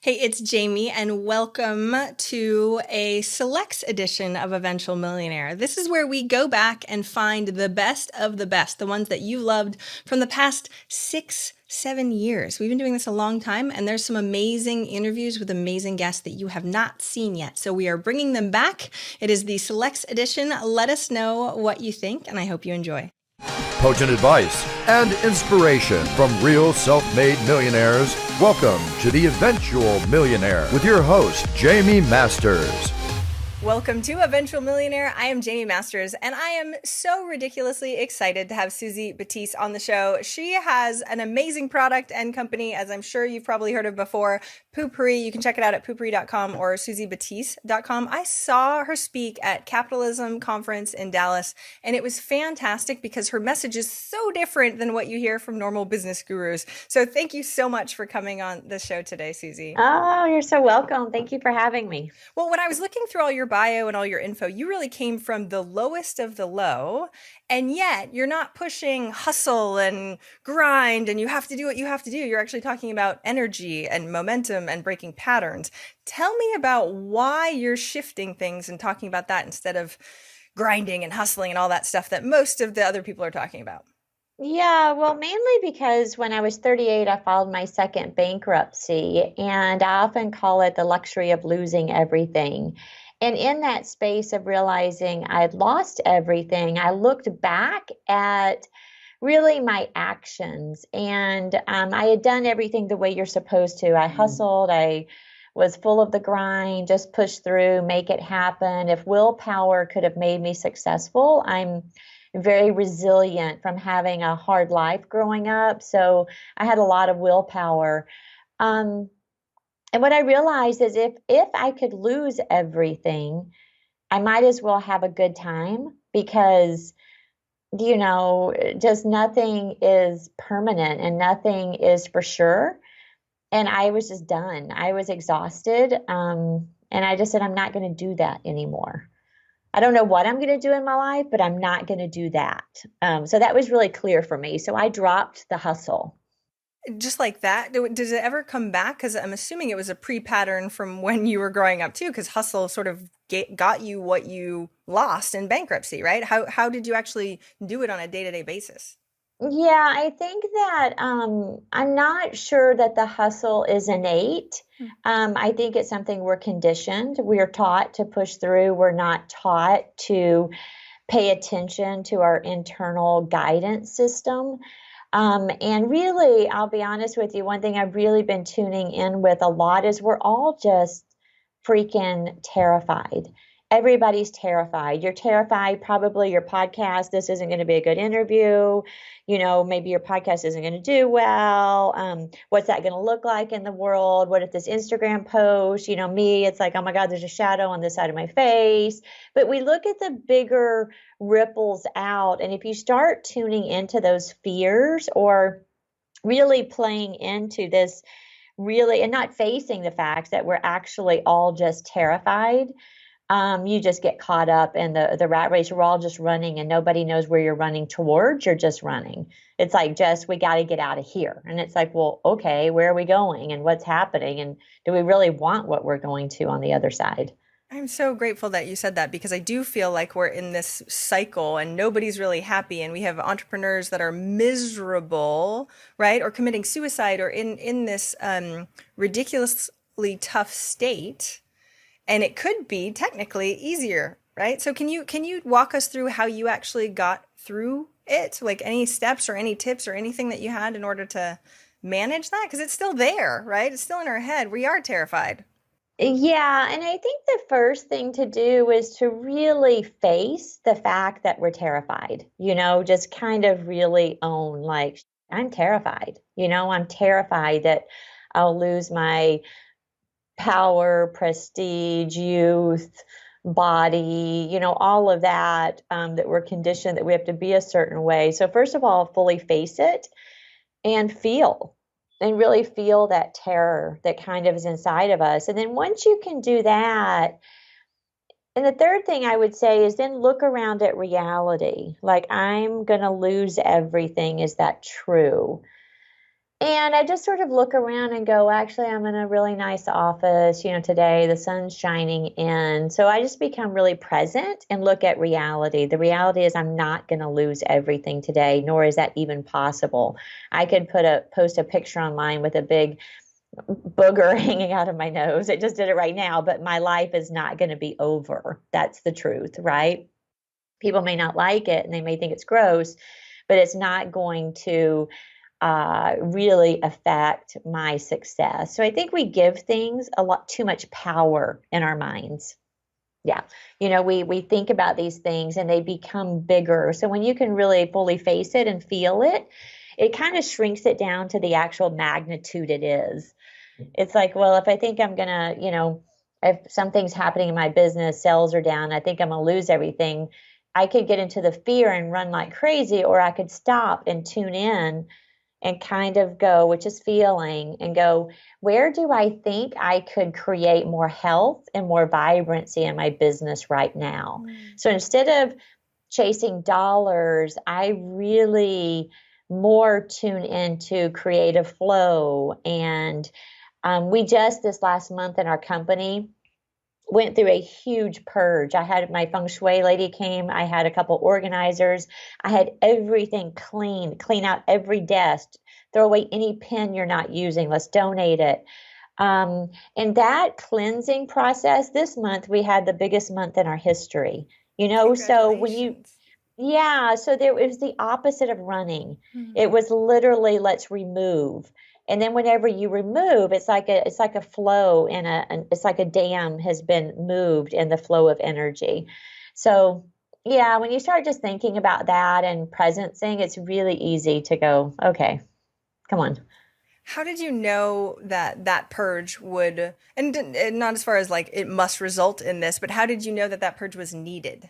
Hey, it's Jamie, and welcome to a selects edition of Eventual Millionaire. This is where we go back and find the best of the best, the ones that you loved from the past 6-7 years. We've been doing this a long time, and there's some amazing interviews with amazing guests that you have not seen yet. So we are bringing them back. It is the selects edition. Let us know what you think, and I hope you enjoy. Potent advice and inspiration from real self-made millionaires. Welcome to the Eventual Millionaire with your host, Jamie Masters. Welcome to Eventual Millionaire. I am Jamie Masters, and I am so ridiculously excited to have Suzy Batiz on the show. She has an amazing product and company, as I'm sure you've probably heard of before, Purge. You can check it out at purge.com or suzybatiz.com. I saw her speak at Capitalism Conference in Dallas, and it was fantastic because her message is so different than what you hear from normal business gurus. So thank you so much for coming on the show today, Suzy. Oh, you're so welcome. Thank you for having me. Well, when I was looking through all your bio and all your info, you really came from the lowest of the low, and yet you're not pushing hustle and grind and you have to do what you have to do. You're actually talking about energy and momentum and breaking patterns. Tell me about why you're shifting things and talking about that instead of grinding and hustling and all that stuff that most of the other people are talking about. Yeah, well, mainly because when I was 38, I filed my second bankruptcy, and I often call it the luxury of losing everything. And in that space of realizing I'd lost everything, I looked back at really my actions, and I had done everything the way you're supposed to. I hustled, I was full of the grind, just push through, make it happen. If willpower could have made me successful, I'm very resilient from having a hard life growing up. So I had a lot of willpower. And what I realized is if I could lose everything, I might as well have a good time because, just nothing is permanent and nothing is for sure. And I was just done. I was exhausted. And I just said, I'm not going to do that anymore. I don't know what I'm going to do in my life, but I'm not going to do that. So that was really clear for me. So I dropped the hustle. Just like that, does it ever come back? Because I'm assuming it was a pre-pattern from when you were growing up too, because hustle sort of got you what you lost in bankruptcy, right? How did you actually do it on a day-to-day basis? Yeah, I think that I'm not sure that the hustle is innate. I think it's something we're conditioned. We're taught to push through. We're not taught to pay attention to our internal guidance system. And really, I'll be honest with you, one thing I've really been tuning in with a lot is we're all just freaking terrified. Everybody's terrified. You're terrified, probably your podcast, this isn't going to be a good interview. Maybe your podcast isn't going to do well. What's that going to look like in the world? What if this Instagram post, me, it's like, oh my God, there's a shadow on this side of my face. But we look at the bigger ripples out. And if you start tuning into those fears or really playing into this really, and not facing the facts that we're actually all just terrified, you just get caught up in the rat race. We're all just running and nobody knows where you're running towards. You're just running. It's like, we got to get out of here. And it's like, well, okay, where are we going and what's happening? And do we really want what we're going to on the other side? I'm so grateful that you said that because I do feel like we're in this cycle and nobody's really happy. And we have entrepreneurs that are miserable, right? Or committing suicide or in this ridiculously tough state. And it could be technically easier, right? So can you walk us through how you actually got through it? Like any steps or any tips or anything that you had in order to manage that? Because it's still there, right? It's still in our head. We are terrified. Yeah, and I think the first thing to do is to really face the fact that we're terrified, just kind of really own, like, I'm terrified. I'm terrified that I'll lose my power, prestige, youth, body, all of that, that we're conditioned that we have to be a certain way. So first of all, fully face it and really feel that terror that kind of is inside of us. And then once you can do that, and the third thing I would say is then look around at reality. Like, I'm going to lose everything. Is that true? And I just sort of look around and go, actually, I'm in a really nice office, today the sun's shining in. So I just become really present and look at reality. The reality is I'm not going to lose everything today, nor is that even possible. I could post a picture online with a big booger hanging out of my nose. I just did it right now, but my life is not going to be over. That's the truth, right? People may not like it and they may think it's gross, but it's not going to really affect my success. So I think we give things a lot too much power in our minds. Yeah. We think about these things and they become bigger. So when you can really fully face it and feel it, it kind of shrinks it down to the actual magnitude it is. It's like, well, if I think I'm going to, if something's happening in my business, sales are down, I think I'm going to lose everything. I could get into the fear and run like crazy, or I could stop and tune in and kind of go, which is feeling, and go, where do I think I could create more health and more vibrancy in my business right now? So instead of chasing dollars, I really more tune into creative flow. And we just this last month in our company went through a huge purge. I had my feng shui lady came. I had a couple organizers. I had everything clean out every desk, throw away any pen you're not using. Let's donate it. And that cleansing process this month, we had the biggest month in our history, so so it was the opposite of running. It was literally, let's remove. And then whenever you remove, it's like a flow and it's like a dam has been moved in the flow of energy. So yeah, when you start just thinking about that and presencing, it's really easy to go, okay, come on. How did you know that purge would, and not as far as like it must result in this, but how did you know that purge was needed?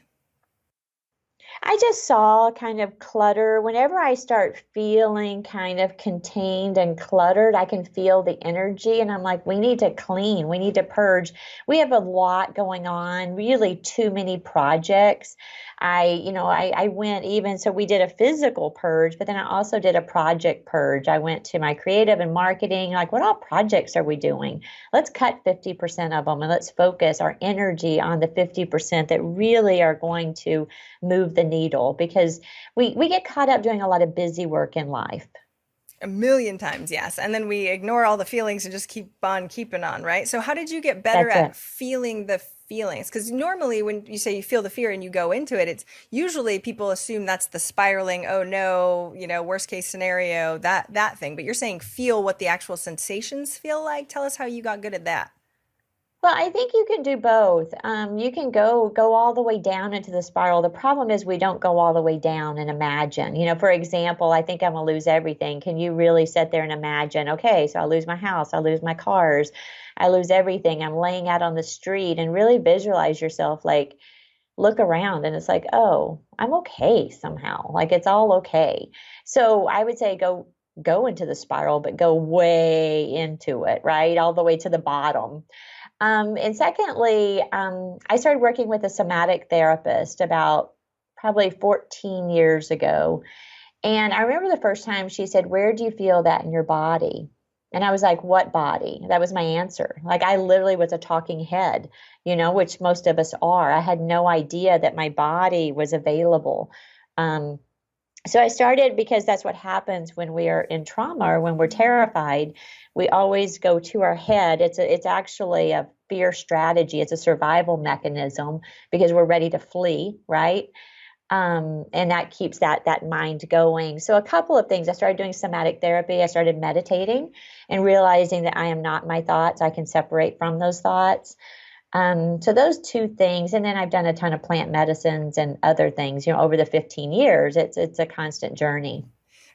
I just saw kind of clutter. Whenever I start feeling kind of contained and cluttered, I can feel the energy and I'm like, we need to clean, we need to purge. We have a lot going on, really too many projects. I went even, so we did a physical purge, but then I also did a project purge. I went to my creative and marketing, like what all projects are we doing? Let's cut 50% of them and let's focus our energy on the 50% that really are going to move the needle, because we get caught up doing a lot of busy work in life. A million times, yes. And then we ignore all the feelings and just keep on keeping on, right? So how did you get better That's at it. feeling the feelings? Because normally when you say you feel the fear and you go into it, it's usually people assume that's the spiraling, oh no, worst case scenario, that thing. But you're saying feel what the actual sensations feel like. Tell us how you got good at that. Well, I think you can do both. You can go all the way down into the spiral. The problem is we don't go all the way down and imagine. For example, I think I'm gonna lose everything. Can you really sit there and imagine, okay, so I'll lose my house, I'll lose my cars, I lose everything. I'm laying out on the street, and really visualize yourself, like look around and it's like, oh, I'm okay somehow. Like it's all okay. So I would say go into the spiral, but go way into it, right? All the way to the bottom. And secondly, I started working with a somatic therapist about probably 14 years ago. And I remember the first time she said, where do you feel that in your body? And I was like, what body? That was my answer. Like I literally was a talking head, which most of us are. I had no idea that my body was available. So I started, because that's what happens when we are in trauma or when we're terrified. We always go to our head. It's actually a fear strategy. It's a survival mechanism because we're ready to flee, right? And that keeps that mind going. So a couple of things. I started doing somatic therapy. I started meditating and realizing that I am not my thoughts. I can separate from those thoughts. So those two things, and then I've done a ton of plant medicines and other things, over the 15 years. It's a constant journey.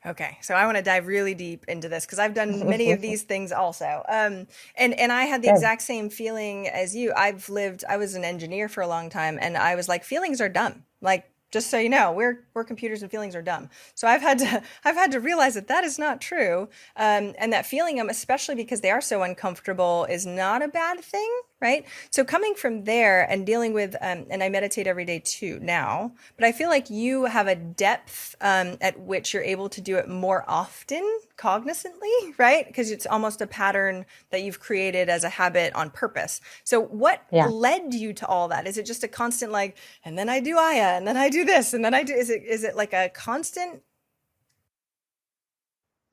Okay, so I want to dive really deep into this because I've done many of these things also. And I had the Good. exact same feeling as you. I was an engineer for a long time, and I was like, feelings are dumb. Like, just so you know, we're computers and feelings are dumb. So I've had to realize that is not true, and that feeling them, especially because they are so uncomfortable, is not a bad thing, right? So coming from there and dealing with, and I meditate every day too now, but I feel like you have a depth at which you're able to do it more often cognizantly, right? Because it's almost a pattern that you've created as a habit on purpose. So what Yeah. led you to all that? Is it just a constant like, and then I do Aya, and then I do this, and then I do, is it like a constant?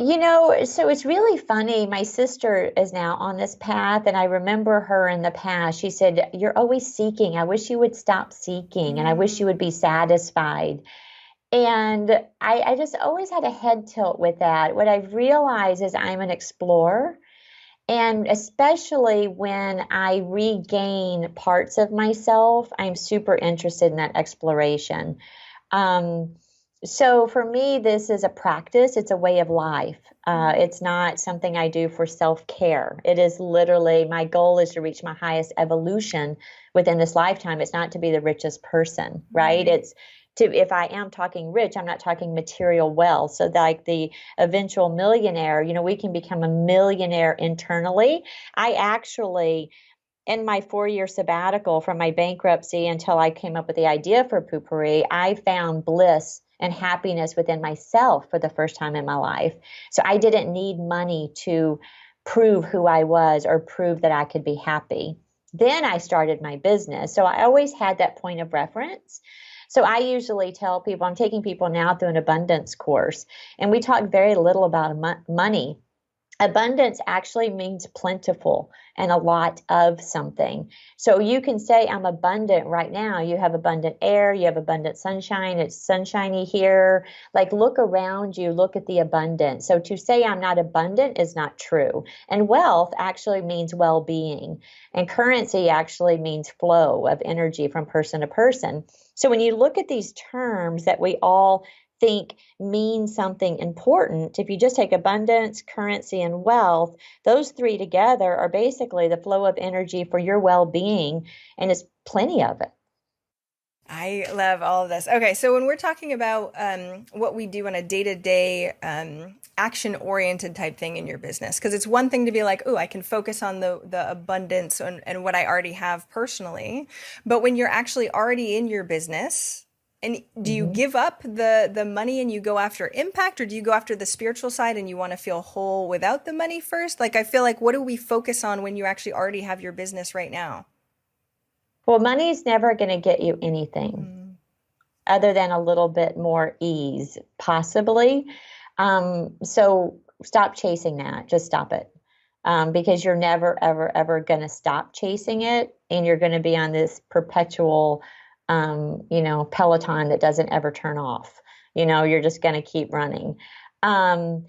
So it's really funny. My sister is now on this path, and I remember her in the past. She said, "You're always seeking. I wish you would stop seeking, and I wish you would be satisfied." And I just always had a head tilt with that. What I've realized is I'm an explorer. And especially when I regain parts of myself, I'm super interested in that exploration. Um, so for me, this is a practice. It's a way of life. It's not something I do for self-care. It is literally my goal is to reach my highest evolution within this lifetime. It's not to be the richest person, right? It's to, if I am talking rich, I'm not talking material wealth. So like the eventual millionaire, we can become a millionaire internally. I actually in my 4-year sabbatical from my bankruptcy until I came up with the idea for Poopery, I found bliss and happiness within myself for the first time in my life. So I didn't need money to prove who I was or prove that I could be happy. Then I started my business. So I always had that point of reference. So I usually tell people, I'm taking people now through an abundance course, and we talk very little about money. Abundance actually means plentiful and a lot of something. So you can say, I'm abundant right now. You have abundant air, you have abundant sunshine, it's sunshiny here. Like look around you, look at the abundance. So to say I'm not abundant is not true. And wealth actually means well-being. And currency actually means flow of energy from person to person. So when you look at these terms that we all think mean something important, if you just take abundance, currency, and wealth, those three together are basically the flow of energy for your well-being, and it's plenty of it. I love all of this. Okay, so when we're talking about what we do on a day-to-day action-oriented type thing in your business, because it's one thing to be like, oh, I can focus on the abundance and what I already have personally, but when you're actually already in your business, and do you Mm-hmm. give up the money and you go after impact, or do you go after the spiritual side and you want to feel whole without the money first? Like, I feel like, what do we focus on when you actually already have your business right now? Well, money's never going to get you anything other than a little bit more ease, possibly. So stop chasing that. Just stop it. Because you're never, ever, ever going to stop chasing it. And you're going to be on this perpetual, Peloton that doesn't ever turn off. You're just going to keep running. Um,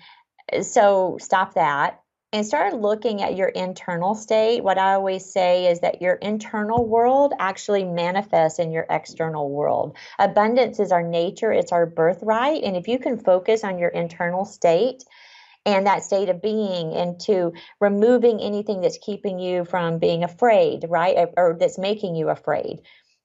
so stop that and start looking at your internal state. What I always say is that your internal world actually manifests in your external world. Abundance is our nature, it's our birthright. And if you can focus on your internal state and that state of being into removing anything that's keeping you from being afraid, right? Or that's making you afraid.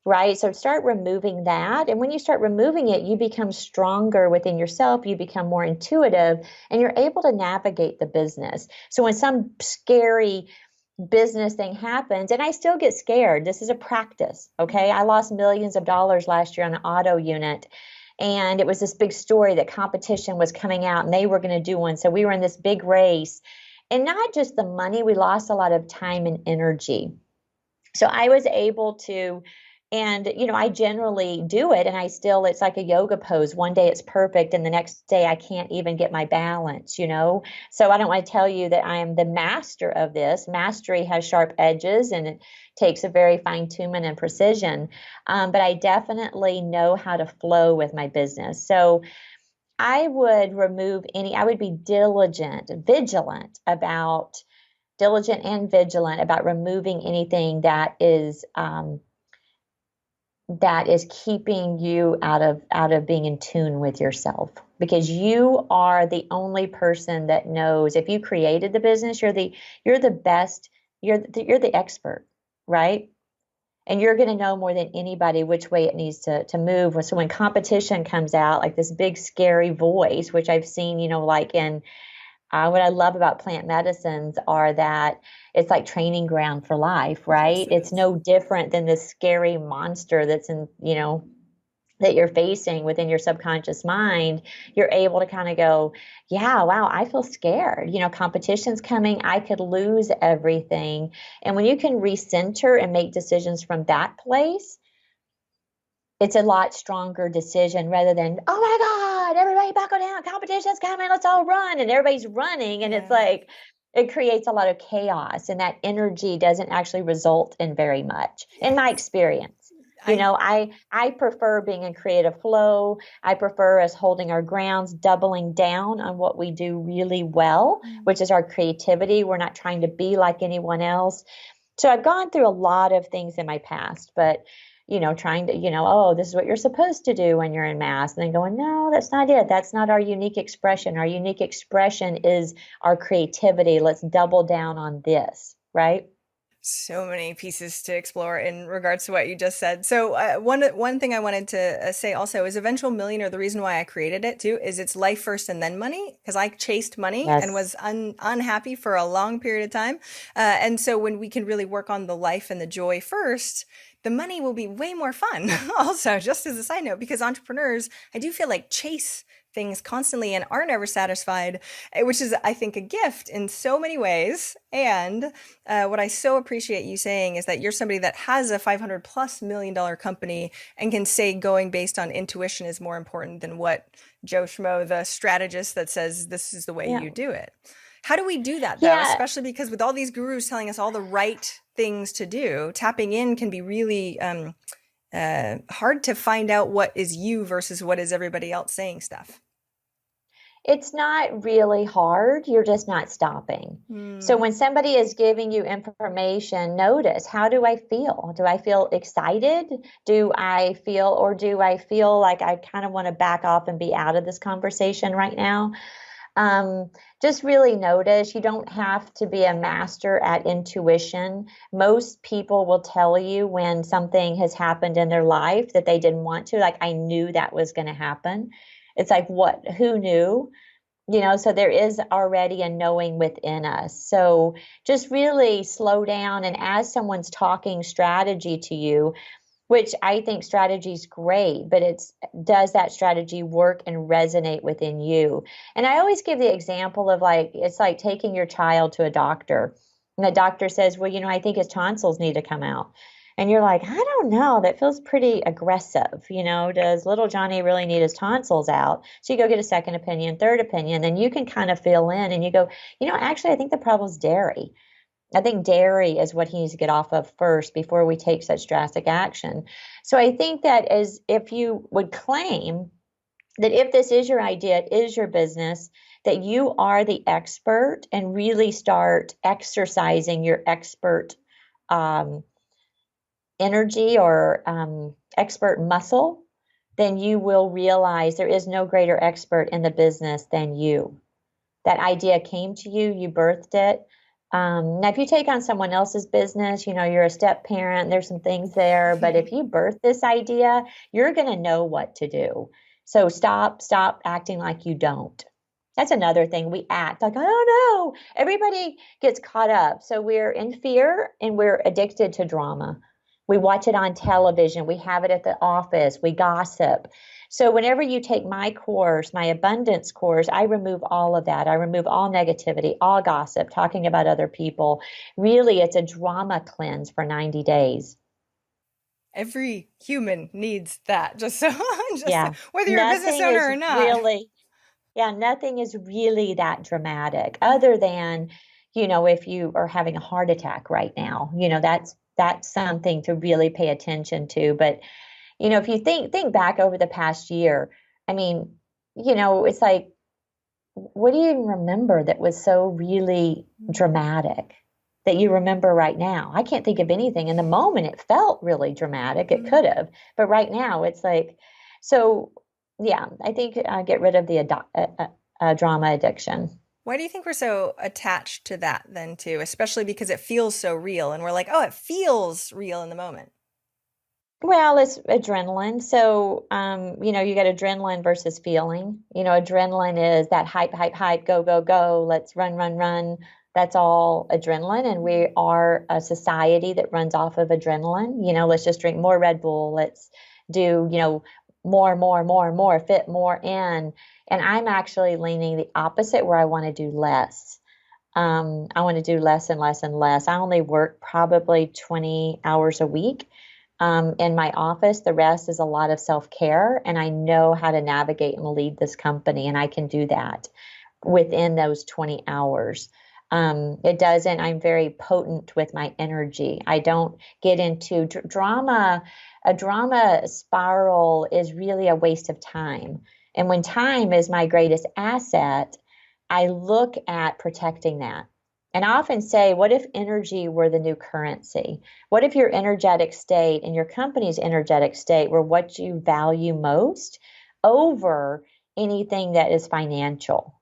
Right. So start removing that. And when you start removing it, you become stronger within yourself. You become more intuitive and you're able to navigate the business. So when some scary business thing happens, and I still get scared, this is a practice. Okay. I lost millions of dollars last year on an auto unit. And it was this big story that competition was coming out and they were going to do one. So we were in this big race, and not just the money, we lost a lot of time and energy. So I was able to, and I generally do it, and it's like a yoga pose. One day it's perfect and the next day I can't even get my balance. So I don't want to tell you that I am the master of this. Mastery has sharp edges and it takes a very fine tunement and precision. But I definitely know how to flow with my business. So I would be diligent and vigilant about removing anything that is keeping you out of being in tune with yourself, because you are the only person that knows. If you created the business, you're the best, you're the expert, right? And you're going to know more than anybody which way it needs to move. So when competition comes out, like this big scary voice, which I've seen, like in what I love about plant medicines are that it's like training ground for life, Yes, right? it It's is. no different than this scary monster that's in that you're facing within your subconscious mind, you're able to kind of go, yeah, wow, I feel scared. Competition's coming. I could lose everything. And when you can recenter and make decisions from that place, it's a lot stronger decision rather than, oh my God, everybody buckle down, competition's coming, let's all run. And everybody's running. And it's like, it creates a lot of chaos, and that energy doesn't actually result in very much, in my experience. I prefer being in creative flow. I prefer us holding our grounds, doubling down on what we do really well, which is our creativity. We're not trying to be like anyone else. So I've gone through a lot of things in my past, but trying to, oh, this is what you're supposed to do when you're in mass. And then going, no, that's not it. That's not our unique expression. Our unique expression is our creativity. Let's double down on this, right? So many pieces to explore in regards to what you just said. So one thing I wanted to say also is Eventual Millionaire. The reason why I created it too is it's life first and then money, because I chased money and was unhappy for a long period of time. And so when we can really work on the life and the joy first, the money will be way more fun. Also, just as a side note, because entrepreneurs, I do feel like chase things constantly and are never satisfied, which is, I think, a gift in so many ways. And what I so appreciate you saying is that you're somebody that has a $500+ million company and can say going based on intuition is more important than what Joe Schmo, the strategist that says this is the way you do it. How do we do that, though? Especially because with all these gurus telling us all the right things to do, tapping in can be really hard to find out what is you versus what is everybody else saying stuff. It's not really hard. You're just not stopping. So when somebody is giving you information, notice, how do I feel? Do I feel excited? Do I feel like I kind of want to back off and be out of this conversation right now? Just really notice. You don't have to be a master at intuition. Most people will tell you when something has happened in their life that they didn't want to, like, I knew that was going to happen. It's like, what? Who knew? So there is already a knowing within us. So just really slow down. And as someone's talking strategy to you, which I think strategy is great, but does that strategy work and resonate within you? And I always give the example of it's like taking your child to a doctor. And the doctor says, well, I think his tonsils need to come out. And you're like, I don't know, that feels pretty aggressive. Does little Johnny really need his tonsils out? So you go get a second opinion, third opinion, then you can kind of fill in and you go, actually, I think the problem is dairy. I think dairy is what he needs to get off of first before we take such drastic action. So I think that as if you would claim that if this is your idea, it is your business, that you are the expert and really start exercising your expert energy or expert muscle, then you will realize there is no greater expert in the business than you. That idea came to you, you birthed it. Now, if you take on someone else's business, you're a step parent, there's some things there, but if you birth this idea, you're going to know what to do. So stop acting like you don't. That's another thing. We act like, I don't know. Everybody gets caught up. So we're in fear and we're addicted to drama. We watch it on television. We have it at the office. We gossip. So whenever you take my course, my abundance course, I remove all of that. I remove all negativity, all gossip, talking about other people. Really, it's a drama cleanse for 90 days. Every human needs that. Whether you're a business owner or not. Nothing is really that dramatic other than, if you are having a heart attack right now, that's something to really pay attention to. But if you think back over the past year, I mean, it's like, what do you even remember that was so really dramatic that you remember right now? I can't think of anything. In the moment, it felt really dramatic. It could have, but right now it's like, so yeah, I think get rid of the drama addiction. Why do you think we're so attached to that then too? Especially because it feels so real and we're like, oh, it feels real in the moment. Well, it's adrenaline. So, you got adrenaline versus feeling. Adrenaline is that hype, go, go, go. Let's run, run, run. That's all adrenaline. And we are a society that runs off of adrenaline. Let's just drink more Red Bull. Let's do, more, more, more, more, fit more in. And I'm actually leaning the opposite where I want to do less. I want to do less and less and less. I only work probably 20 hours a week in my office. The rest is a lot of self-care, and I know how to navigate and lead this company, and I can do that within those 20 hours. It doesn't, I'm very potent with my energy. I don't get into drama. A drama spiral is really a waste of time. And when time is my greatest asset, I look at protecting that. And I often say, what if energy were the new currency? What if your energetic state and your company's energetic state were what you value most over anything that is financial?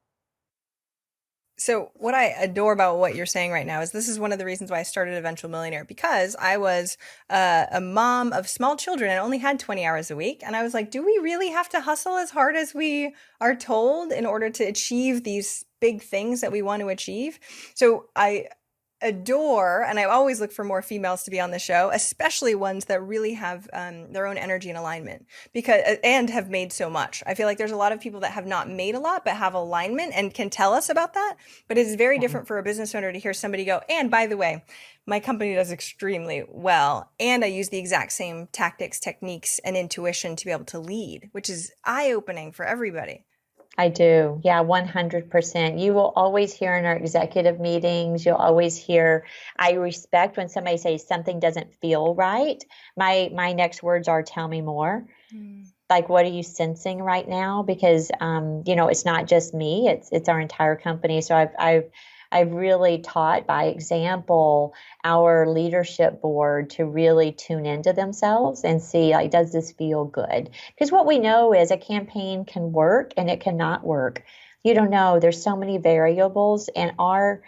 So, what I adore about what you're saying right now is this is one of the reasons why I started Eventual Millionaire, because I was a mom of small children and only had 20 hours a week. And I was like, do we really have to hustle as hard as we are told in order to achieve these big things that we want to achieve? So, I adore, and I always look for more females to be on the show, especially ones that really have their own energy and alignment, because and have made so much. I feel like there's a lot of people that have not made a lot but have alignment and can tell us about that. But it's very different for a business owner to hear somebody go, and by the way, my company does extremely well, and I use the exact same tactics, techniques, and intuition to be able to lead, which is eye-opening for everybody. I do. Yeah, 100%. You will always hear in our executive meetings, you'll always hear, I respect when somebody says something doesn't feel right. My next words are, tell me more. Like, what are you sensing right now? Because it's not just me, it's our entire company. So I've really taught by example our leadership board to really tune into themselves and see, like, does this feel good? Because what we know is a campaign can work and it cannot work. You don't know. There's so many variables, and our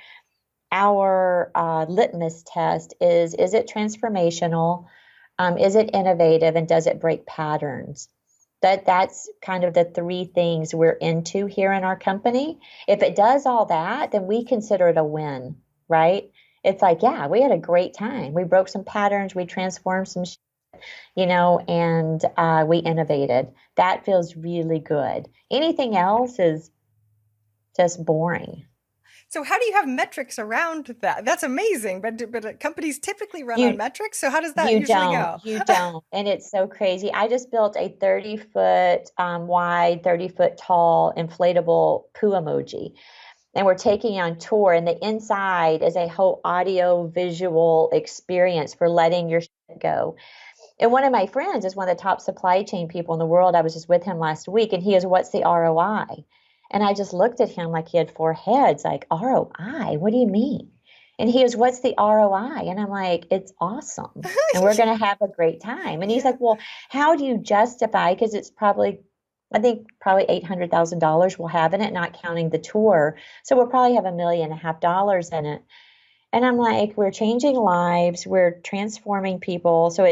litmus test is it transformational? Is it innovative, and does it break patterns? That's kind of the three things we're into here in our company. If it does all that, then we consider it a win, right? It's like, yeah, we had a great time. We broke some patterns, we transformed some, and we innovated. That feels really good. Anything else is just boring. So how do you have metrics around that? That's amazing. But companies typically run on You metrics. So how does that you usually don't, go? you don't. And it's so crazy. I just built a 30-foot wide, 30-foot tall inflatable poo emoji. And we're taking on tour, and the inside is a whole audio visual experience for letting your shit go. And one of my friends is one of the top supply chain people in the world. I was just with him last week, and he is, what's the ROI? And I just looked at him like he had four heads, like, ROI? What do you mean? And he goes, what's the ROI? And I'm like, it's awesome. And we're going to have a great time. And he's Yeah. like, well, how do you justify? Because it's probably, I think probably $800,000 we'll have in it, not counting the tour. So we'll probably have $1.5 million in it. And I'm like, we're changing lives, we're transforming people. So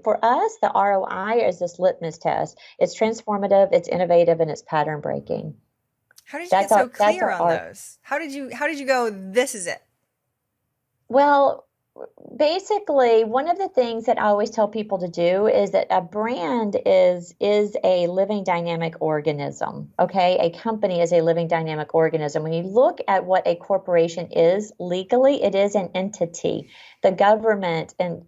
for us, the ROI is this litmus test. It's transformative, it's innovative, and it's pattern breaking. How did you get That's so our that's clear our on art. those? How did you go, this is it? Well, basically, one of the things that I always tell people to do is that a brand is a living dynamic organism. Okay, a company is a living dynamic organism. When you look at what a corporation is legally, it is an entity. The government and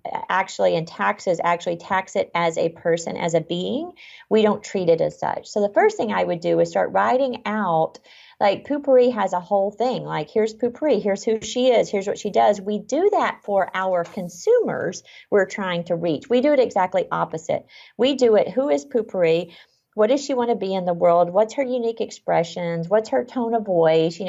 taxes actually tax it as a person, as a being. We don't treat it as such. So the first thing I would do is start writing out, like, Poopery has a whole thing. Like, here's Poopery, here's who she is, here's what she does. We do that for our consumers we're trying to reach. We do it exactly opposite. We do it, who is Poopery? What does she want to be in the world? What's her unique expressions? What's her tone of voice?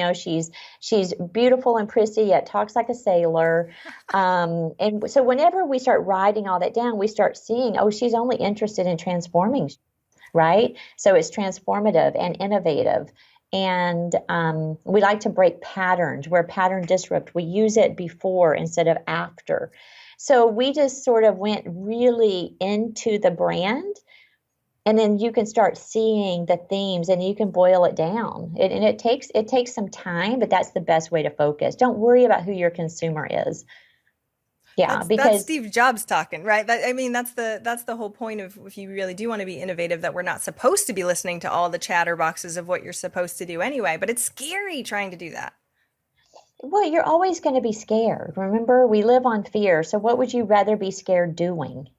She's beautiful and prissy, yet talks like a sailor. And so whenever we start writing all that down, we start seeing, oh, she's only interested in transforming, right? So it's transformative and innovative. And we like to break patterns. We're pattern disrupt. We use it before instead of after. So we just sort of went really into the brand, and then you can start seeing the themes, and you can boil it down. And it takes some time, but that's the best way to focus. Don't worry about who your consumer is. Yeah, That's because Steve Jobs talking, right? I mean, that's the whole point of if you really do want to be innovative, that we're not supposed to be listening to all the chatterboxes of what you're supposed to do anyway. But it's scary trying to do that. well, you're always going to be scared. Remember, we live on fear. So what would you rather be scared doing?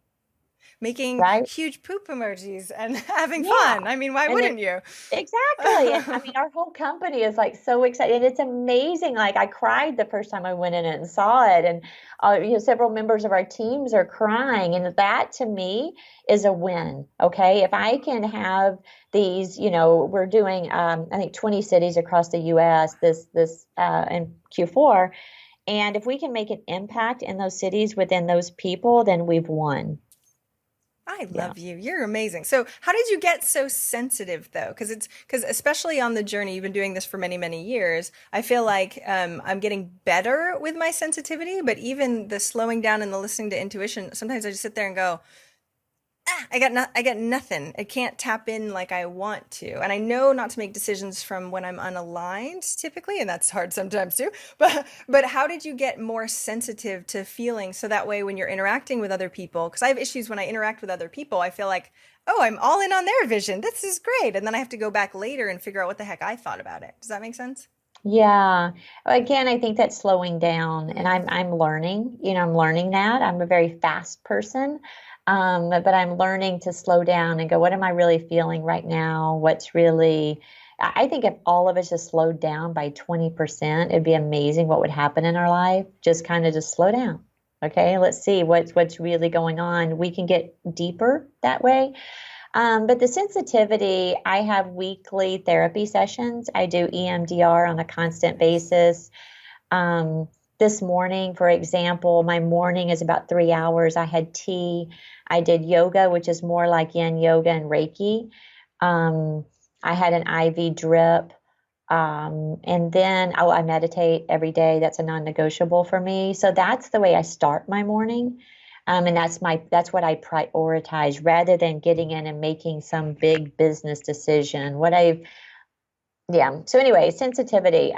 Making Right? huge poop emojis and having Yeah. fun. I mean, why And then wouldn't you? exactly. And I mean, our whole company is like so excited. It's amazing. Like I cried the first time I went in and saw it. And several members of our teams are crying. And that to me is a win. Okay. If I can have these, we're doing, I think 20 cities across the US in Q4. And if we can make an impact in those cities within those people, then we've won. I Yeah. love you. You're amazing. So, how did you get so sensitive though? Because especially on the journey, you've been doing this for many, many years. I feel like I'm getting better with my sensitivity, but even the slowing down and the listening to intuition, sometimes I just sit there and go, I got nothing. I can't tap in like I want to. And I know not to make decisions from when I'm unaligned typically, and that's hard sometimes too. But how did you get more sensitive to feeling so that way when you're interacting with other people? Because I have issues when I interact with other people. I feel like, oh, I'm all in on their vision. This is great. And then I have to go back later and figure out what the heck I thought about it. Does that make sense? Yeah. Again, I think that's slowing down and Mm. I'm learning, I'm learning that. I'm a very fast person. But I'm learning to slow down and go, what am I really feeling right now? I think if all of us just slowed down by 20%, it'd be amazing what would happen in our life. Just kind of just slow down. Okay, let's see what's really going on. We can get deeper that way. But the sensitivity, I have weekly therapy sessions. I do EMDR on a constant basis. This morning, for example, my morning is about 3 hours. I had tea. I did yoga, which is more like yin yoga and Reiki. Um, I had an IV drip. And then I meditate every day. That's a non-negotiable for me. So that's the way I start my morning. And that's what I prioritize rather than getting in and making some big business decision. Yeah. So anyway, sensitivity.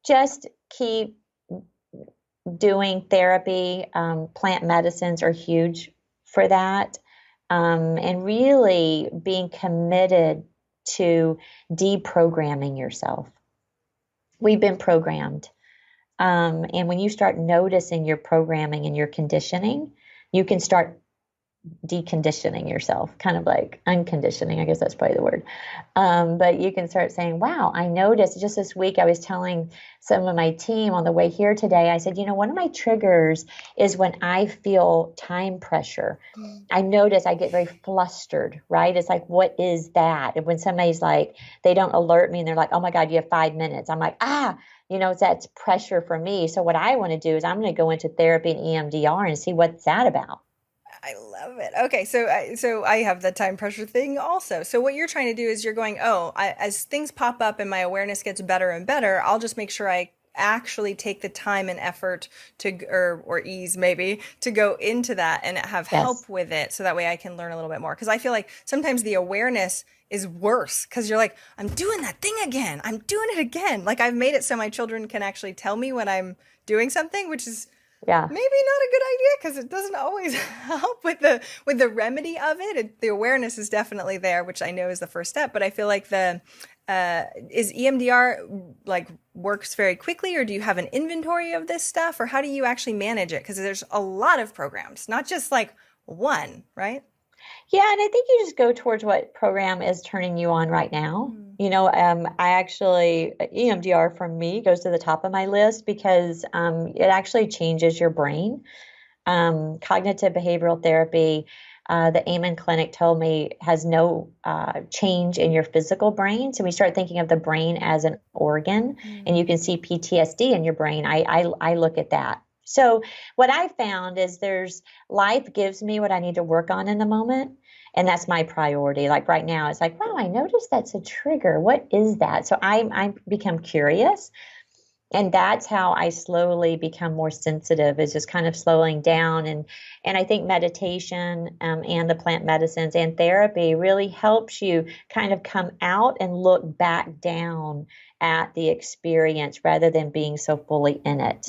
Just keep doing therapy. Plant medicines are huge for that. And really being committed to deprogramming yourself. We've been programmed. And when you start noticing your programming and your conditioning, you can start deconditioning yourself, kind of like unconditioning. I guess that's probably the word. But you can start saying, wow, I noticed just this week, I was telling some of my team on the way here today, I said, one of my triggers is when I feel time pressure. I notice I get very flustered, right? It's like, what is that? And when somebody's like, they don't alert me and they're like, oh my God, you have 5 minutes. I'm like, that's pressure for me. So what I want to do is I'm going to go into therapy and EMDR and see what's that about. I love it. Okay, so I have the time pressure thing also. So what you're trying to do is you're going, as things pop up and my awareness gets better and better, I'll just make sure I actually take the time and effort to or ease maybe to go into that and have Yes. help with it so that way I can learn a little bit more because I feel like sometimes the awareness is worse because you're like, I'm doing that thing again. I'm doing it again. Like I've made it so my children can actually tell me when I'm doing something, which is Yeah. maybe not a good idea because it doesn't always help with the remedy of it. The awareness is definitely there, which I know is the first step. But I feel like the is EMDR like works very quickly, or do you have an inventory of this stuff, or how do you actually manage it? Because there's a lot of programs, not just like one, right? Yeah, and I think you just go towards what program is turning you on right now. I actually, EMDR for me goes to the top of my list because it actually changes your brain. Cognitive behavioral therapy, the Amen Clinic told me has no change in your physical brain. So we start thinking of the brain as an organ, and you can see PTSD in your brain. I look at that. So what I found is life gives me what I need to work on in the moment. And that's my priority. Like right now, it's like, wow, I noticed that's a trigger. What is that? So I become curious. And that's how I slowly become more sensitive, is just kind of slowing down. And I think meditation and the plant medicines and therapy really helps you kind of come out and look back down at the experience rather than being so fully in it.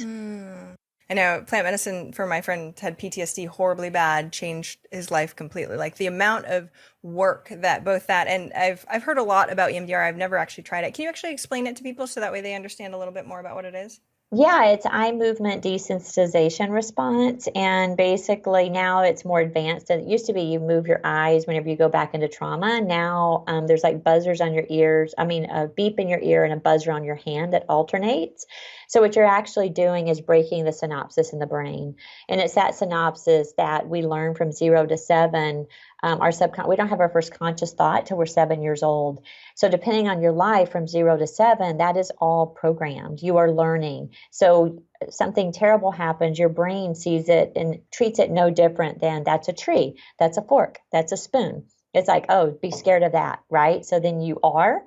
I know plant medicine for my friend had PTSD horribly bad, changed his life completely. Like the amount of work that both that and I've heard a lot about EMDR. I've never actually tried it. Can you actually explain it to people so that way they understand a little bit more about what it is? Yeah, it's eye movement desensitization response. And basically now it's more advanced. It used to be you move your eyes whenever you go back into trauma. Now there's like buzzers on your ears. I mean, a beep in your ear and a buzzer on your hand that alternates. So what you're actually doing is breaking the synapses in the brain. And it's that synapses that we learn from 0 to 7. We don't have our first conscious thought till we're 7 years old. So depending on your life from 0 to 7, that is all programmed. You are learning. So something terrible happens, your brain sees it and treats it no different than that's a tree, that's a fork, that's a spoon. It's like, oh, be scared of that, right? So then you are.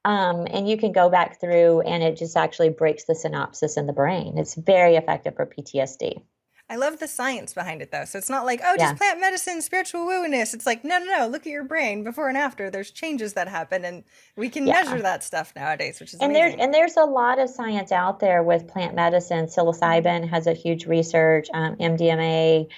And you can go back through and it just actually breaks the synapses in the brain. It's very effective for PTSD. I love the science behind it though. So it's not like, oh, just Yeah. plant medicine, spiritual woo-ness. It's like, no, no, no, look at your brain before and after. There's changes that happen and we can Yeah. measure that stuff nowadays, which is And there's amazing. and there's a lot of science out there with plant medicine. Psilocybin has a huge research, MDMA,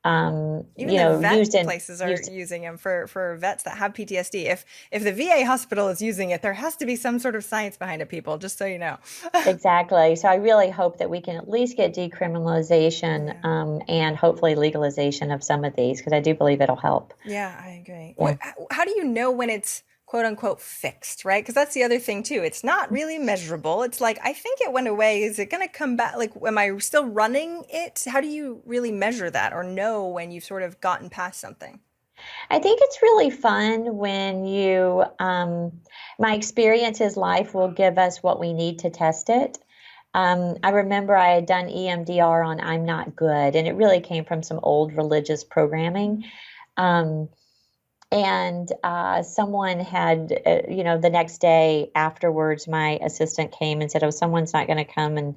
Even the vet used in places are used using them for vets that have PTSD. If the VA hospital is using it, there has to be some sort of science behind it, people, just so you know. exactly. So I really hope that we can at least get decriminalization, Yeah. and hopefully legalization of some of these because I do believe it'll help. Yeah, I agree. Yeah. How do you know when it's quote unquote fixed, right? Because that's the other thing too. It's not really measurable. It's like, I think it went away. Is it going to come back? Like, am I still running it? How do you really measure that or know when you've sort of gotten past something? I think it's really fun when my experience is life will give us what we need to test it. I remember I had done EMDR on I'm Not Good, and it really came from some old religious programming. Um, and someone had, the next day afterwards, my assistant came and said, "Oh, someone's not going to come and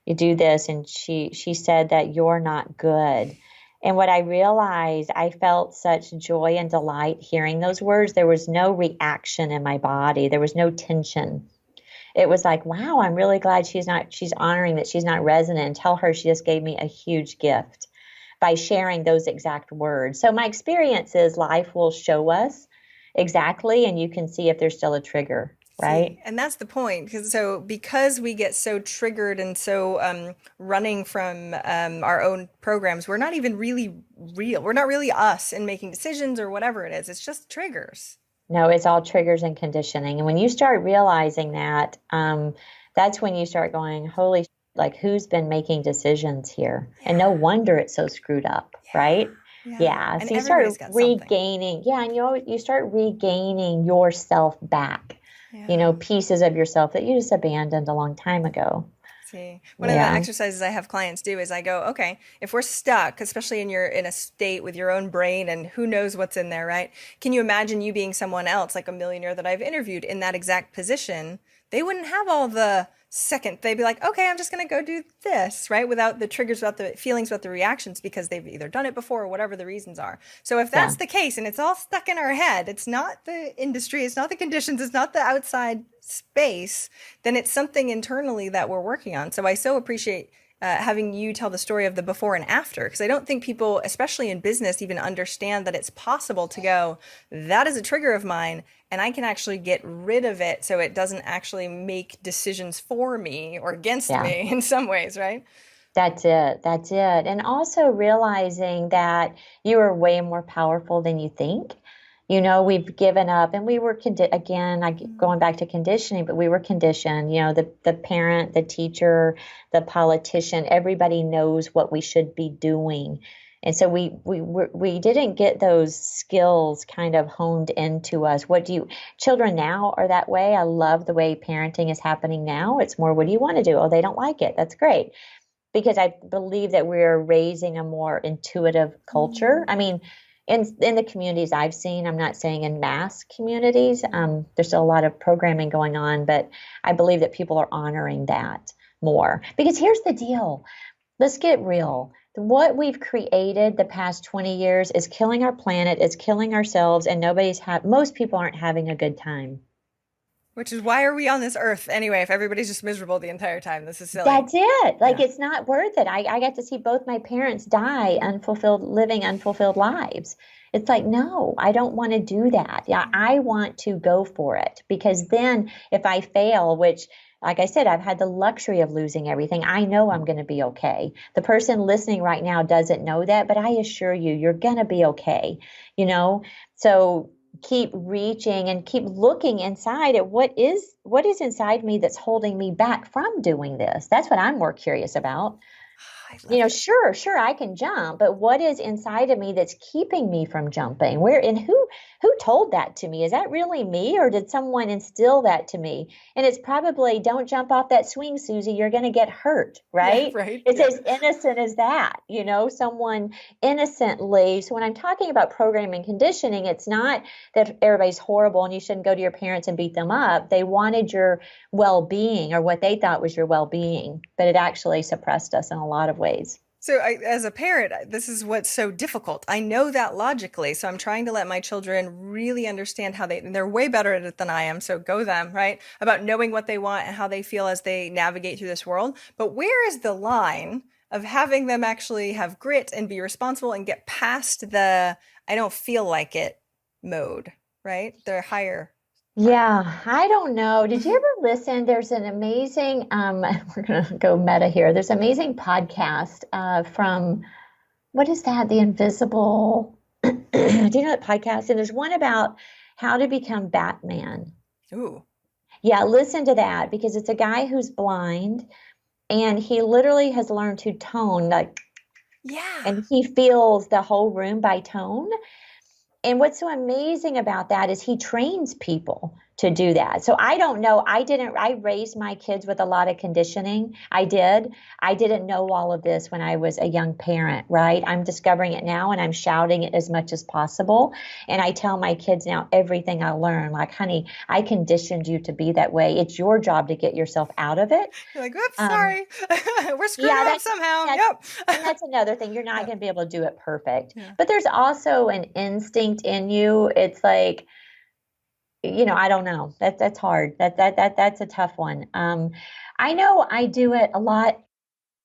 you do this." And she said that you're not good. And what I realized, I felt such joy and delight hearing those words. There was no reaction in my body. There was no tension. It was like, wow, I'm really glad she's honoring that she's not resonant, and tell her she just gave me a huge gift by sharing those exact words. So my experience is life will show us exactly, and you can see if there's still a trigger, right? See, and that's the point. Because we get so triggered and so running from our own programs, we're not even really real. We're not really us in making decisions or whatever it is. It's just triggers. No, it's all triggers and conditioning. And when you start realizing that, that's when you start going, holy, like who's been making decisions here? And no wonder it's so screwed up, right? Yeah. Yeah. And So you everybody's start got something. regaining, yeah, and you start regaining yourself back, Yeah. pieces of yourself that you just abandoned a long time ago. See, one of the Yeah. exercises I have clients do is I go, okay, if we're stuck, especially in a state with your own brain and who knows what's in there, right? Can you imagine you being someone else, like a millionaire that I've interviewed in that exact position? They wouldn't have all the second. They'd be like, okay, I'm just going to go do this, right? Without the triggers, without the feelings, without the reactions, because they've either done it before or whatever the reasons are. So if Yeah. that's the case and it's all stuck in our head, it's not the industry, it's not the conditions, it's not the outside space, then it's something internally that we're working on. So I so appreciate having you tell the story of the before and after, because I don't think people, especially in business, even understand that it's possible to go, that is a trigger of mine, and I can actually get rid of it so it doesn't actually make decisions for me or against Yeah. me in some ways, right? That's it. That's it. And also realizing that you are way more powerful than you think. We've given up and we were, again, going back to conditioning, but we were conditioned, the parent, the teacher, the politician, everybody knows what we should be doing. And so we didn't get those skills kind of honed into us. Children now are that way. I love the way parenting is happening now. It's more, what do you want to do? Oh, they don't like it. That's great, because I believe that we're raising a more intuitive culture. I mean, in the communities I've seen, I'm not saying in mass communities, there's still a lot of programming going on, but I believe that people are honoring that more. Because here's the deal. Let's get real. What we've created the past 20 years is killing our planet, it's killing ourselves, and most people aren't having a good time. Which is why are we on this earth anyway, if everybody's just miserable the entire time? This is silly. That's it. Like, Yeah. it's not worth it. I got to see both my parents die living unfulfilled lives. It's like, no, I don't want to do that. Yeah, I want to go for it, because then if I fail, which, like I said, I've had the luxury of losing everything, I know I'm going to be okay. The person listening right now doesn't know that, but I assure you, you're going to be okay. You know, so keep reaching and keep looking inside at what is inside me that's holding me back from doing this. That's what I'm more curious about. I love it. Sure, I can jump, but what is inside of me that's keeping me from jumping? Where and who told that to me? Is that really me, or did someone instill that to me? And it's probably, don't jump off that swing, Suzy, you're going to get hurt, right? Yeah, right. It's Yeah. as innocent as that, someone innocently. So when I'm talking about programming conditioning, it's not that everybody's horrible and you shouldn't go to your parents and beat them up. They wanted your well-being, or what they thought was your well-being, but it actually suppressed us in a lot of ways. So as a parent, this is what's so difficult. I know that logically, so I'm trying to let my children really understand how they're way better at it than I am. So go them, right? About knowing what they want and how they feel as they navigate through this world. But where is the line of having them actually have grit and be responsible and get past the I don't feel like it mode, right? They're higher. Yeah, I don't know. Did you ever listen? There's an amazing, we're going to go meta here. There's an amazing podcast from, what is that? The Invisible. Do you know that podcast? And there's one about how to become Batman. Ooh. Yeah, listen to that, because it's a guy who's blind and he literally has learned to tone, like, Yeah. and he feels the whole room by tone. And what's so amazing about that is he trains people to do that. So I don't know. I raised my kids with a lot of conditioning. I did. I didn't know all of this when I was a young parent, right? I'm discovering it now and I'm shouting it as much as possible. And I tell my kids now everything I learn, like, honey, I conditioned you to be that way. It's your job to get yourself out of it. You're like, oops, sorry. We're screwing Yeah, up somehow. that's, Yep. and that's another thing. You're not Yeah. going to be able to do it perfect. Yeah. But there's also an instinct in you. It's like, I don't know. That's hard. That's a tough one. I know I do it a lot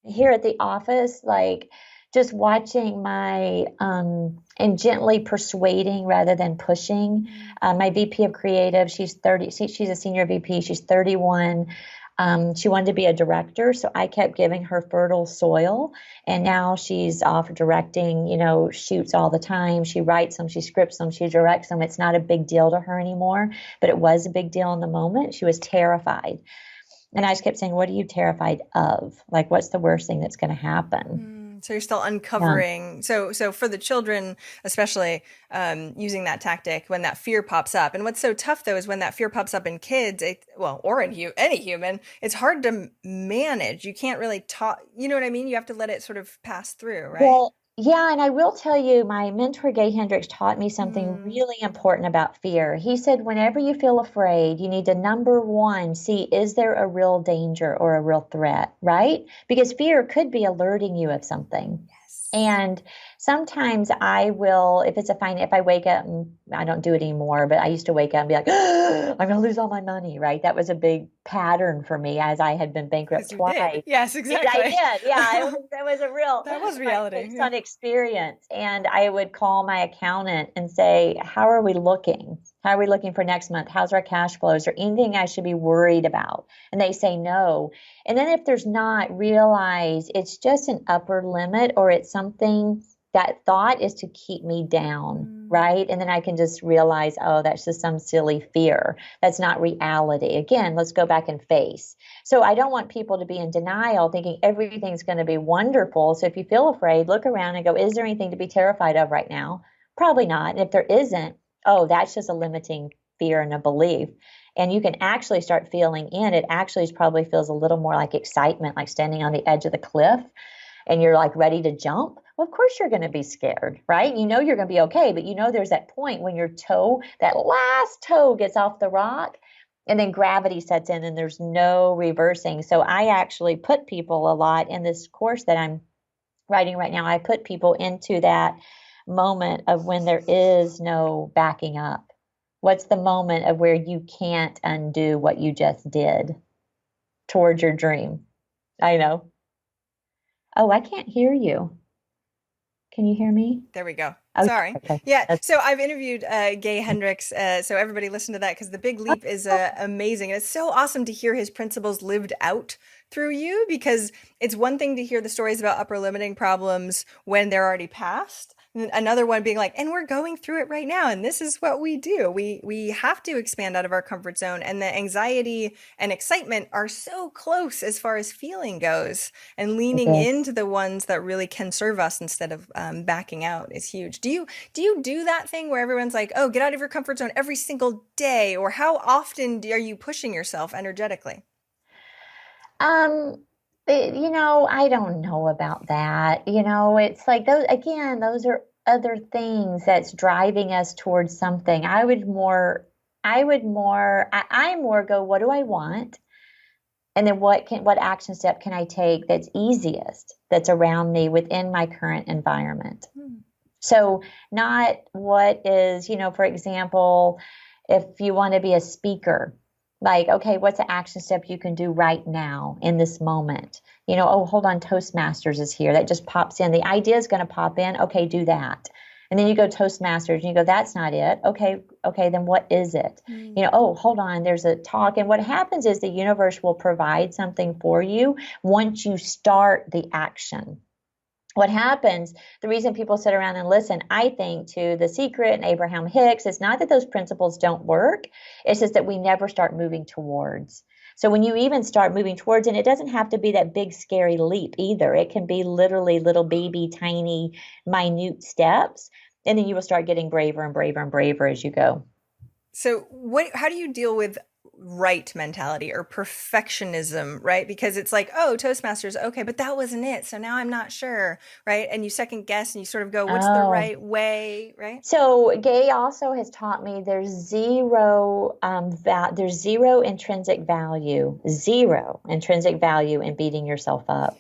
here at the office, like just watching and gently persuading rather than pushing. My VP of creative, she's 30, she's a senior VP, she's 31. She wanted to be a director, so I kept giving her fertile soil, and now she's off directing, shoots all the time. She writes them, she scripts them, she directs them. It's not a big deal to her anymore, but it was a big deal in the moment. She was terrified. And I just kept saying, what are you terrified of? Like, what's the worst thing that's going to happen? So you're still uncovering. Yeah. So for the children, especially using that tactic when that fear pops up. And what's so tough, though, is when that fear pops up in kids, or in any human, it's hard to manage. You can't really talk. You know what I mean? You have to let it sort of pass through, right? Well, yeah, and I will tell you, my mentor, Gay Hendricks, taught me something really important about fear. He said, whenever you feel afraid, you need to, number one, see, is there a real danger or a real threat, right? Because fear could be alerting you of something. Yes. And sometimes I will, if I wake up, and I don't do it anymore, but I used to wake up and be like, I'm going to lose all my money, right? That was a big pattern for me, as I had been bankrupt twice. Yes, exactly. I did. Yeah, that was reality. Based on experience. And I would call my accountant and say, how are we looking? How are we looking for next month? How's our cash flow? Is there anything I should be worried about? And they say no. And then if there's not, realize it's just an upper limit, or it's something that thought is to keep me down, right? And then I can just realize, oh, that's just some silly fear. That's not reality. Again, let's go back and face. So I don't want people to be in denial, thinking everything's going to be wonderful. So if you feel afraid, look around and go, is there anything to be terrified of right now? Probably not. And if there isn't, oh, that's just a limiting fear and a belief. And you can actually start feeling in it. Actually probably feels a little more like excitement, like standing on the edge of the cliff and you're like ready to jump. Well, of course you're going to be scared, right? You know you're going to be okay, but there's that point when your toe, that last toe gets off the rock, and then gravity sets in and there's no reversing. So I actually put people a lot in this course that I'm writing right now. I put people into that moment of when there is no backing up, What's the moment of where you can't undo what you just did towards your dream? I know. Oh, I can't hear you. Can you hear me? There we go. Oh, Sorry. okay. Yeah. That's, So I've interviewed Gay Hendricks. So everybody listen to that because The Big Leap is amazing. And it's so awesome to hear his principles lived out through you, because it's one thing to hear the stories about upper limiting problems when they're already past. Another one being like, and we're going through it right now, and this is what we do. We have to expand out of our comfort zone, and the anxiety and excitement are so close as far as feeling goes. And leaning yes. into the ones that really can serve us instead of backing out is huge. Do you do that thing where everyone's like, oh, get out of your comfort zone every single day, or how often are you pushing yourself energetically? Um, I don't know about that. It's like those, again, those are other things that's driving us towards something. I more go, what do I want? And then what action step can I take that's easiest, that's around me within my current environment? Hmm. So not what is, for example, if you want to be a speaker, like, okay, what's the action step you can do right now in this moment? Oh, hold on, Toastmasters is here. That just pops in. The idea is going to pop in. Okay, do that. And then you go Toastmasters and you go, that's not it. Okay, then what is it? Mm. Oh, hold on, there's a talk. And what happens is the universe will provide something for you once you start the action. What happens, the reason people sit around and listen, I think, to The Secret and Abraham Hicks, is not that those principles don't work. It's just that we never start moving towards. So when you even start moving towards, and it doesn't have to be that big, scary leap either. It can be literally little baby, tiny, minute steps. And then you will start getting braver and braver and braver as you go. So how do you deal with right mentality or perfectionism, right? Because it's like, oh, Toastmasters, okay, but that wasn't it. So now I'm not sure, right? And you second guess and you sort of go, what's the Oh, right way, right? so Gay also has taught me there's zero intrinsic value in beating yourself up.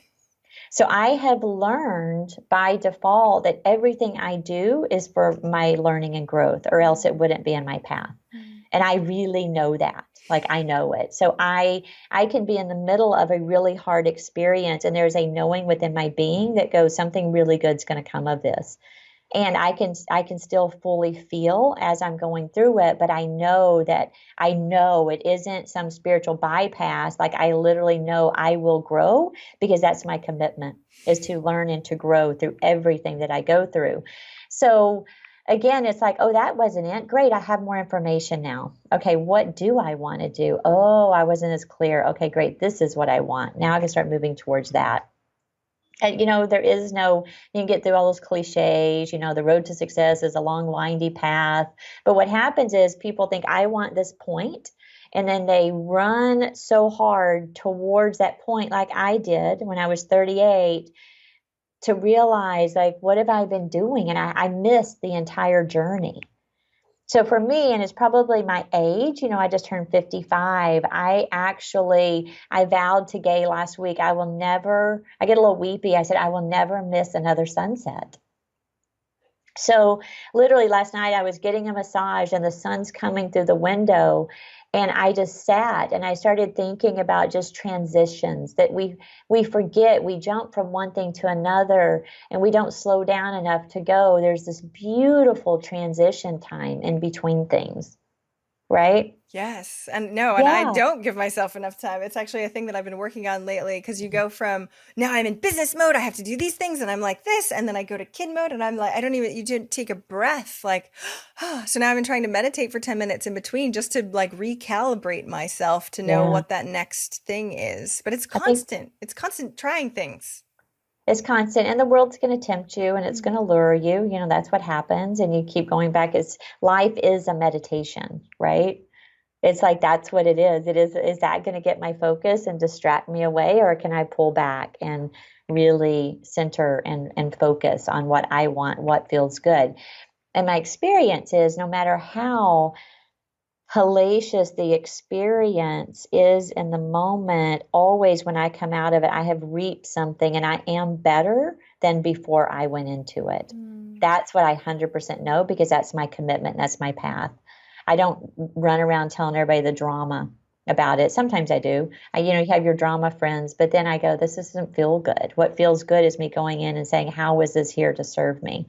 So I have learned by default that everything I do is for my learning and growth, or else it wouldn't be in my path. Mm. And I really know that. Like, I know it. So I can be in the middle of a really hard experience, and there's a knowing within my being that goes, something really good's going to come of this. And I can still fully feel as I'm going through it, but I know it isn't some spiritual bypass. Like, I literally know I will grow, because that's my commitment, is to learn and to grow through everything that I go through. So again, it's like, oh, that wasn't it. Great, I have more information now. Okay, what do I want to do? Oh, I wasn't as clear. Okay, great, this is what I want. Now I can start moving towards that. And there is no, you can get through all those cliches, the road to success is a long, windy path. But what happens is people think, I want this point, and then they run so hard towards that point, like I did when I was 38, to realize, like, what have I been doing? And I missed the entire journey. So for me, and it's probably my age, I just turned 55. I vowed to Gay last week, I get a little weepy. I said, I will never miss another sunset. So literally last night I was getting a massage and the sun's coming through the window, and I just sat and I started thinking about just transitions that we forget. We jump from one thing to another and we don't slow down enough to go. There's this beautiful transition time in between things, right? Yes. And no, and I Yeah. don't give myself enough time. It's actually a thing that I've been working on lately, because you go from, now I'm in business mode, I have to do these things, and I'm like this, and then I go to kid mode and I'm like, I don't even, you didn't take a breath, like, so now I've been trying to meditate for 10 minutes in between, just to like recalibrate myself to know Yeah. what that next thing is. But it's I think constant. It's constant trying things. it's constant, and the world's going to tempt you and it's going to lure you. That's what happens. And you keep going back. Life is a meditation, right? It's like, that's what it is. Is that going to get my focus and distract me away, or can I pull back and really center and focus on what I want, what feels good? And my experience is, no matter how hellacious the experience is in the moment, always when I come out of it, I have reaped something and I am better than before I went into it. Mm. That's what I 100% know, because that's my commitment. That's my path. I don't run around telling everybody the drama about it. Sometimes I do. You have your drama friends, but then I go, this doesn't feel good. What feels good is me going in and saying, how is this here to serve me?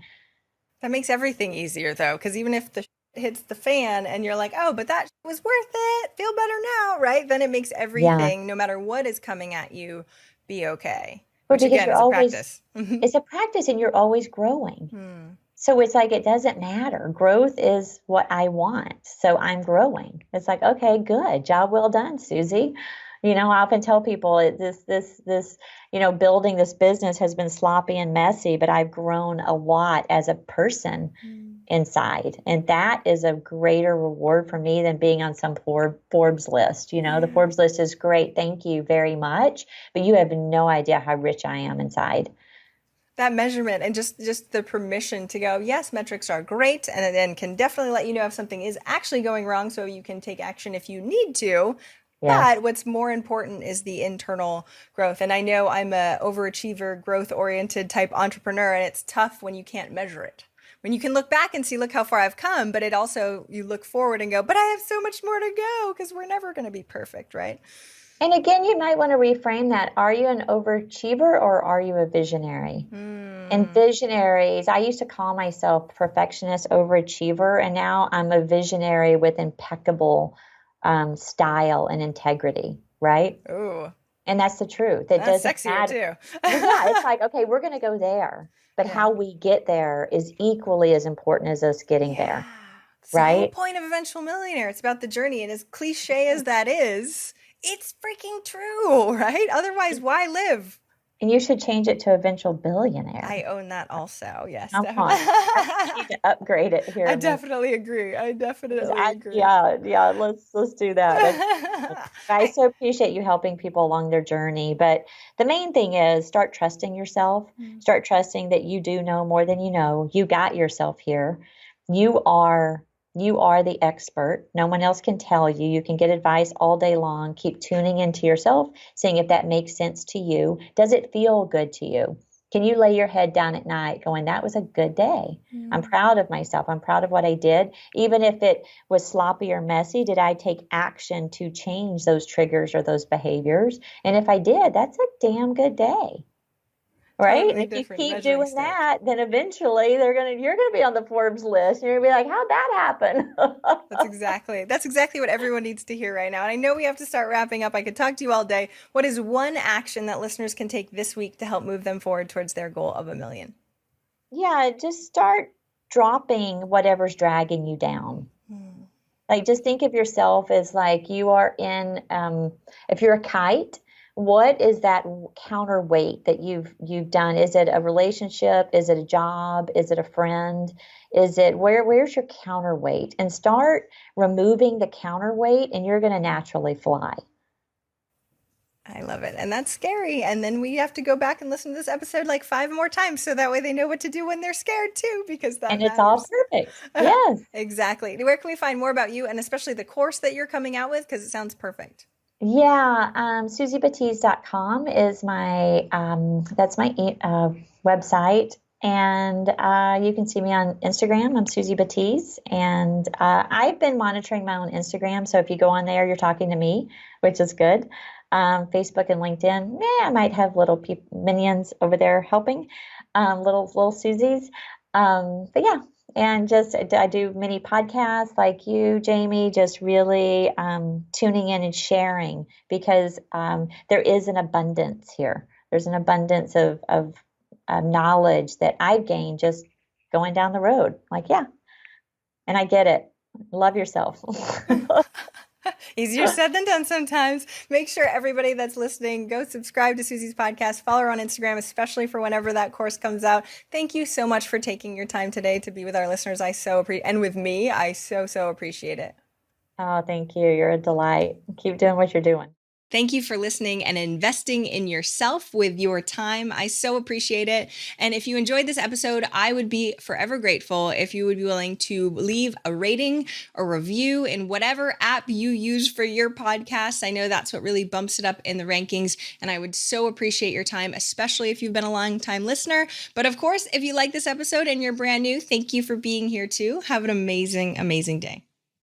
That makes everything easier though, because even if the shit hits the fan and you're like, oh, but that was worth it, feel better now, right? Then it makes Yeah. everything, no matter what is coming at you, be okay, Well, which because again you're is a always, practice. it's a practice and you're always growing. Hmm. So it's like it doesn't matter. Growth is what I want. So I'm growing. It's like, okay, good. Job well done, Suzy. I often tell people this, building this business has been sloppy and messy, but I've grown a lot as a person inside. And that is a greater reward for me than being on some Forbes list. The Yeah. Forbes list is great. Thank you very much. But you have no idea how rich I am inside. That measurement and just the permission to go, yes, metrics are great and then can definitely let you know if something is actually going wrong so you can take action if you need to. Yes. But what's more important is the internal growth. And I know I'm a overachiever, growth oriented type entrepreneur, and it's tough when you can't measure it. When you can look back and see, look how far I've come, but it also, you look forward and go, but I have so much more to go because we're never going to be perfect, right? And again, you might want to reframe that. Are you an overachiever or are you a visionary? And visionaries, I used to call myself perfectionist overachiever, and now I'm a visionary with impeccable style and integrity, right? Oh, And that's the truth. It that's doesn't sexier matter. too. Well, yeah, it's like, okay, we're going to go there, but Yeah. how we get there is equally as important as us getting Yeah. there, It's the whole right? point of Eventual Millionaire. It's about the journey. And as cliche as that is, it's freaking true, right? Otherwise, why live? And you should change it to eventual billionaire. I own that also. Yes, Come on. definitely. I need to upgrade it here. I definitely agree. I definitely agree. Yeah, let's do that. I so appreciate you helping people along their journey. But the main thing is start trusting yourself. Start trusting that you do know more than you know. You got yourself here. You are you are the expert. No one else can tell you. You can get advice all day long. Keep tuning into yourself, seeing if that makes sense to you. Does it feel good to you? Can you lay your head down at night going, that was a good day? I'm proud of myself. I'm proud of what I did. Even if it was sloppy or messy, did I take action to change those triggers or those behaviors? And if I did, that's a damn good day. Right? And Totally if you different keep measuring doing stick. that, then eventually you're gonna be on the Forbes list. You're gonna be like, how'd that happen? That's exactly what everyone needs to hear right now. And I know we have to start wrapping up. I could talk to you all day. What is one action that listeners can take this week to help move them forward towards their goal of 1 million? Yeah, just start dropping whatever's dragging you down. Like, just think of yourself as like you are in, if you're a kite, what is that counterweight that you've done? Is it a relationship? Is it a job? Is it a friend? Is it where's your counterweight? And start removing the counterweight, and you're going to naturally fly. I love it. And that's scary. And then we have to go back and listen to this episode like 5 more times so that way they know what to do when they're scared too, because that And it's all matters. perfect. Yes. Exactly. Where can we find more about you and especially the course that you're coming out with? Because it sounds perfect. Yeah, SuzyBatiz.com is my that's my website, and you can see me on Instagram. I'm Suzy Batiz, and I've been monitoring my own Instagram. So if you go on there, you're talking to me, which is good. Facebook and LinkedIn, I might have little minions over there helping, little Suzy's. But yeah, and just I do many podcasts like you, Jamie, just really tuning in and sharing because there is an abundance here. There's an abundance of knowledge that I've gained just going down the road. Like, yeah, and I get it. Love yourself. Easier said than done sometimes. Make sure everybody that's listening, go subscribe to Suzy's podcast, follow her on Instagram, especially for whenever that course comes out. Thank you so much for taking your time today to be with our listeners. I so appreciate, and with me, I so appreciate it. Oh, thank you. You're a delight. Keep doing what you're doing. Thank you for listening and investing in yourself with your time. I so appreciate it. And if you enjoyed this episode, I would be forever grateful if you would be willing to leave a rating or review in whatever app you use for your podcast. I know that's what really bumps it up in the rankings. And I would so appreciate your time, especially if you've been a long time listener. But of course, if you like this episode and you're brand new, thank you for being here too. Have an amazing, amazing day.